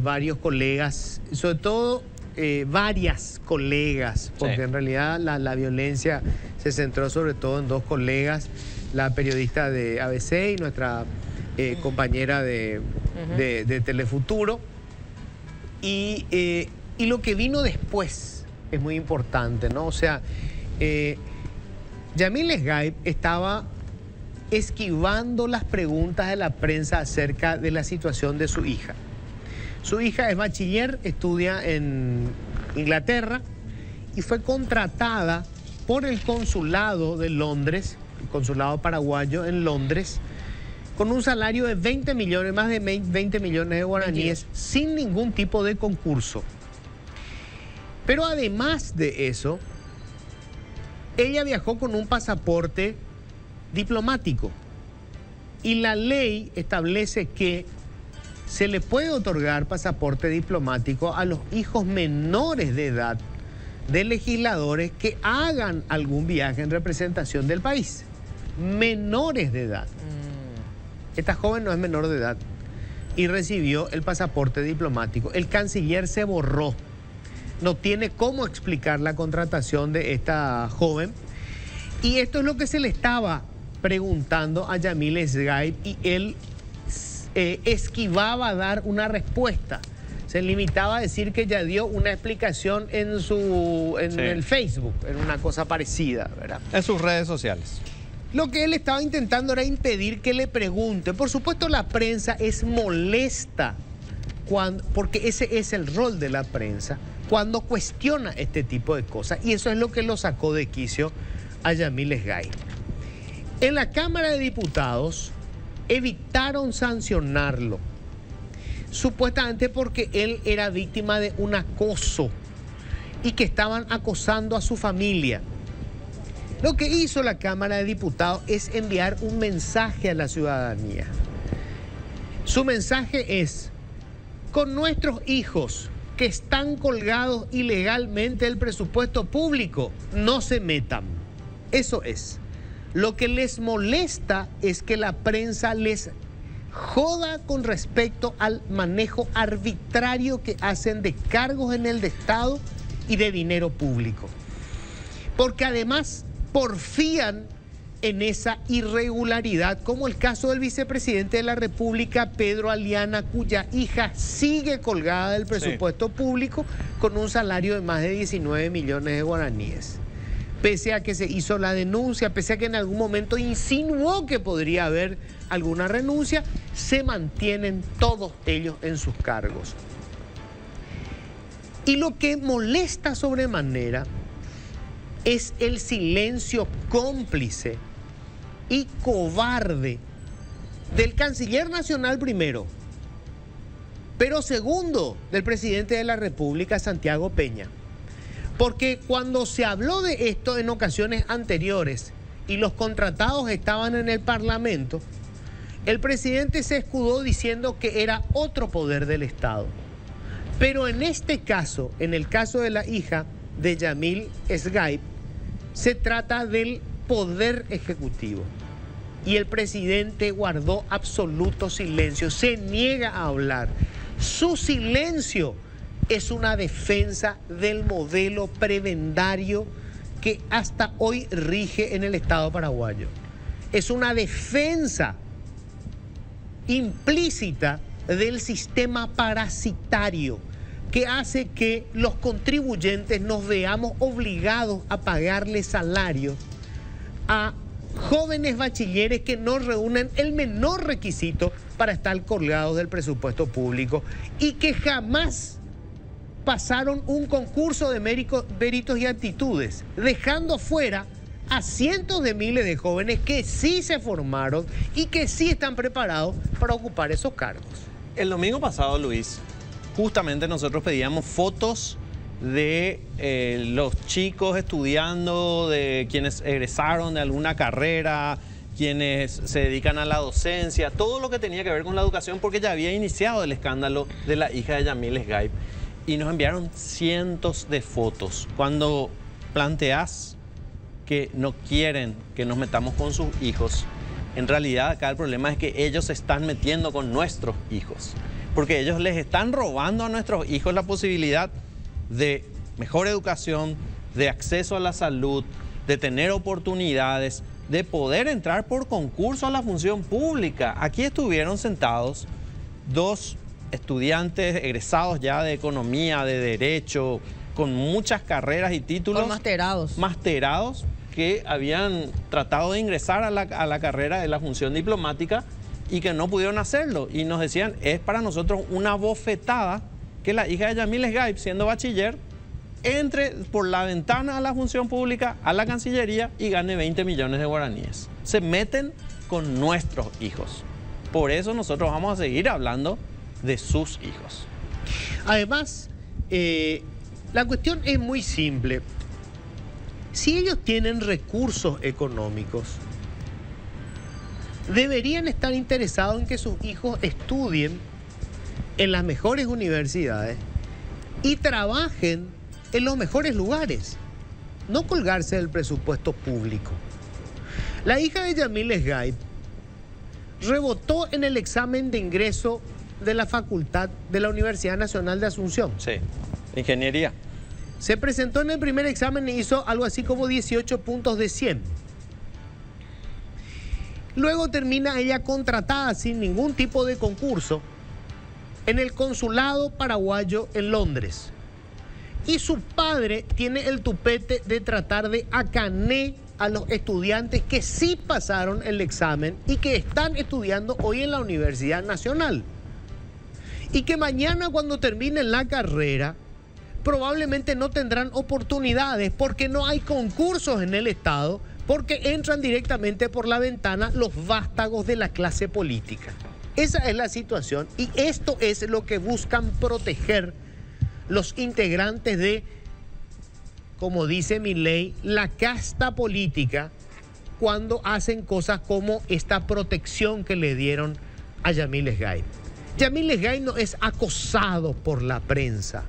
varios colegas, sobre todo varias colegas, porque Sí. en realidad la violencia se centró sobre todo en dos colegas, la periodista de ABC y nuestra compañera de Telefuturo. Y lo que vino después es muy importante, ¿no? O sea, Yamil Sgaib estaba esquivando las preguntas de la prensa acerca de la situación de su hija. Su hija es bachiller, estudia en Inglaterra y fue contratada por el consulado de Londres, el consulado paraguayo en Londres, con un salario de 20 millones, más de 20 millones de guaraníes, sin ningún tipo de concurso. Pero además de eso, ella viajó con un pasaporte diplomático y la ley establece que se le puede otorgar pasaporte diplomático a los hijos menores de edad de legisladores que hagan algún viaje en representación del país. Menores de edad. Esta joven no es menor de edad y recibió el pasaporte diplomático. El canciller se borró. No tiene cómo explicar la contratación de esta joven. Y esto es lo que se le estaba preguntando a Yamil Sgaib y él esquivaba a dar una respuesta. Se limitaba a decir que ya dio una explicación en el Facebook, en una cosa parecida, ¿verdad? En sus redes sociales. Lo que él estaba intentando era impedir que le pregunte. Por supuesto, la prensa es molesta porque ese es el rol de la prensa cuando cuestiona este tipo de cosas. Y eso es lo que lo sacó de quicio a Yamil Sgaib. En la Cámara de Diputados evitaron sancionarlo, supuestamente porque él era víctima de un acoso y que estaban acosando a su familia. Lo que hizo la Cámara de Diputados es enviar un mensaje a la ciudadanía. Su mensaje es: con nuestros hijos que están colgados ilegalmente del presupuesto público, no se metan. Eso es. Lo que les molesta es que la prensa les joda con respecto al manejo arbitrario que hacen de cargos en el Estado y de dinero público. Porque además porfían en esa irregularidad, como el caso del vicepresidente de la República, Pedro Aliana, cuya hija sigue colgada del presupuesto público con un salario de más de 19 millones de guaraníes. Pese a que se hizo la denuncia, pese a que en algún momento insinuó que podría haber alguna renuncia, se mantienen todos ellos en sus cargos. Y lo que molesta sobremanera es el silencio cómplice y cobarde del canciller nacional primero, pero segundo, del presidente de la República, Santiago Peña. Porque cuando se habló de esto en ocasiones anteriores y los contratados estaban en el Parlamento, el presidente se escudó diciendo que era otro poder del Estado. Pero en este caso, en el caso de la hija de Yamil Sgaib, se trata del poder ejecutivo. Y el presidente guardó absoluto silencio, se niega a hablar. Su silencio es una defensa del modelo prebendario que hasta hoy rige en el Estado paraguayo. Es una defensa implícita del sistema parasitario que hace que los contribuyentes nos veamos obligados a pagarle salarios a jóvenes bachilleres que no reúnen el menor requisito para estar colgados del presupuesto público y que jamás pasaron un concurso de méritos y aptitudes, dejando fuera a cientos de miles de jóvenes que sí se formaron y que sí están preparados para ocupar esos cargos. El domingo pasado, Luis, justamente nosotros pedíamos fotos de los chicos estudiando, de quienes egresaron de alguna carrera, quienes se dedican a la docencia, todo lo que tenía que ver con la educación, porque ya había iniciado el escándalo de la hija de Yamil Sgaib. Y nos enviaron cientos de fotos. Cuando planteas que no quieren que nos metamos con sus hijos, en realidad acá el problema es que ellos se están metiendo con nuestros hijos. porque ellos les están robando a nuestros hijos la posibilidad de mejor educación, de acceso a la salud, de tener oportunidades, de poder entrar por concurso a la función pública. Aquí estuvieron sentados dos estudiantes egresados ya de economía, de derecho, con muchas carreras y títulos. Masterados que habían tratado de ingresar a la carrera de la función diplomática y que no pudieron hacerlo. Y nos decían, es para nosotros una bofetada que la hija de Yamil Sgaib, siendo bachiller, entre por la ventana a la función pública, a la Cancillería y gane 20 millones de guaraníes. Se meten con nuestros hijos. Por eso nosotros vamos a seguir hablando de sus hijos. Además, la cuestión es muy simple. Si ellos tienen recursos económicos, deberían estar interesados en que sus hijos estudien en las mejores universidades y trabajen en los mejores lugares, no colgarse del presupuesto público. La hija de Yamil Sgaib rebotó en el examen de ingreso de la facultad de la Universidad Nacional de Asunción. Sí, ingeniería. Se presentó en el primer examen y hizo algo así como 18 puntos de 100. Luego termina ella contratada sin ningún tipo de concurso en el consulado paraguayo en Londres. Y su padre tiene el tupete de tratar de acané a los estudiantes que sí pasaron el examen y que están estudiando hoy en la Universidad Nacional. Y que mañana cuando terminen la carrera probablemente no tendrán oportunidades porque no hay concursos en el Estado, porque entran directamente por la ventana los vástagos de la clase política. Esa es la situación y esto es lo que buscan proteger los integrantes de, como dice Milei, la casta política cuando hacen cosas como esta protección que le dieron a Yamil Sgaib. Yamil Sgaib no es acosado por la prensa.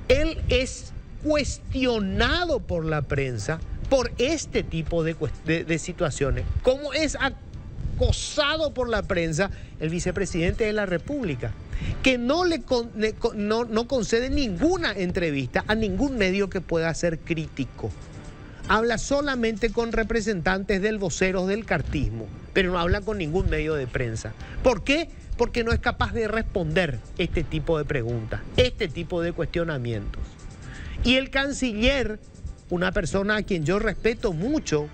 Él es cuestionado por la prensa por este tipo de situaciones. ¿Cómo es acosado por la prensa el vicepresidente de la República? Que no concede ninguna entrevista a ningún medio que pueda ser crítico. Habla solamente con representantes del voceros del cartismo, pero no habla con ningún medio de prensa. ¿Por qué? Porque no es capaz de responder este tipo de preguntas, este tipo de cuestionamientos. Y el canciller, una persona a quien yo respeto mucho,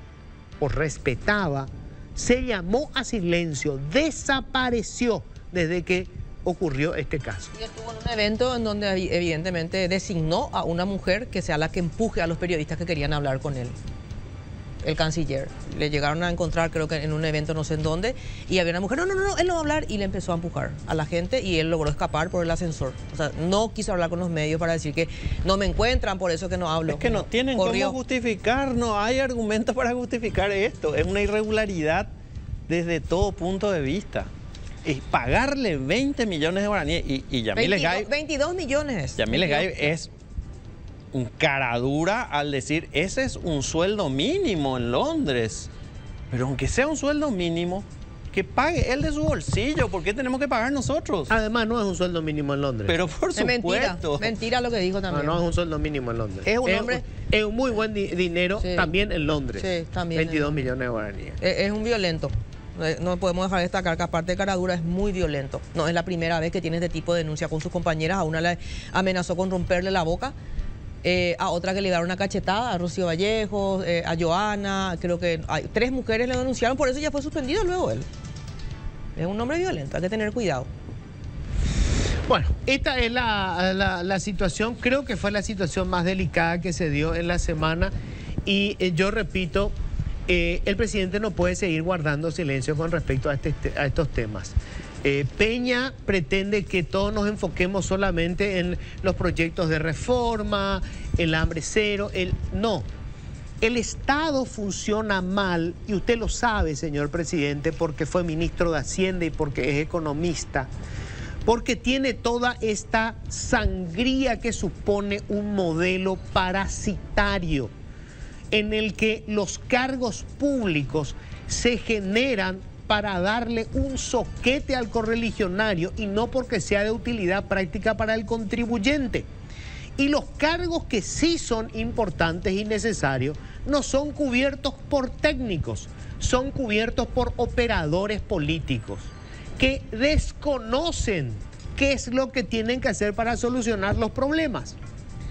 o respetaba, se llamó a silencio, desapareció desde que ocurrió este caso. Y estuvo en un evento en donde evidentemente designó a una mujer que sea la que empuje a los periodistas que querían hablar con él. El canciller. Le llegaron a encontrar, creo que en un evento no sé en dónde, y había una mujer, no, él no va a hablar, y le empezó a empujar a la gente y él logró escapar por el ascensor. O sea, no quiso hablar con los medios para decir que no me encuentran, por eso que no hablo. Es que no tienen cómo justificar, no hay argumentos para justificar esto. Es una irregularidad desde todo punto de vista. Es pagarle 20 millones de guaraníes y Yamil Sgaib... 22 millones. Yamil Sgaib es un cara dura al decir, ese es un sueldo mínimo en Londres. Pero aunque sea un sueldo mínimo, que pague él de su bolsillo. ¿Por qué tenemos que pagar nosotros? Además, no es un sueldo mínimo en Londres. Pero por supuesto. Mentira lo que dijo también. No es un sueldo mínimo en Londres. Es un hombre... Es un muy buen dinero también en Londres. Sí, también. 22 millones de guaraníes. Es un violento. No podemos dejar de destacar que aparte de cara dura es muy violento. No es la primera vez que tiene este tipo de denuncia con sus compañeras. A una le amenazó con romperle la boca. A otra que le dieron una cachetada, a Rocío Vallejo, a Joana. Creo que hay 3 mujeres le denunciaron, por eso ya fue suspendido luego él. Es un hombre violento, hay que tener cuidado. Bueno, esta es la situación. Creo que fue la situación más delicada que se dio en la semana. Y yo repito, el presidente no puede seguir guardando silencio con respecto a estos temas. Peña pretende que todos nos enfoquemos solamente en los proyectos de reforma, el hambre cero. No, el Estado funciona mal, y usted lo sabe, señor presidente, porque fue ministro de Hacienda y porque es economista, porque tiene toda esta sangría que supone un modelo parasitario en el que los cargos públicos se generan para darle un soquete al correligionario y no porque sea de utilidad práctica para el contribuyente. Y los cargos que sí son importantes y necesarios no son cubiertos por técnicos, son cubiertos por operadores políticos que desconocen qué es lo que tienen que hacer para solucionar los problemas.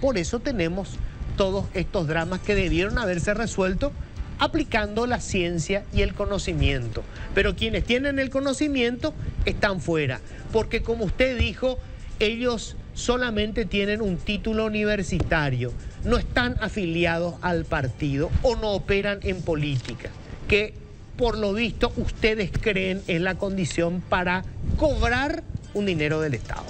Por eso tenemos todos estos dramas que debieron haberse resuelto aplicando la ciencia y el conocimiento. Pero quienes tienen el conocimiento están fuera, porque como usted dijo, ellos solamente tienen un título universitario, no están afiliados al partido o no operan en política, que por lo visto ustedes creen es la condición para cobrar un dinero del Estado.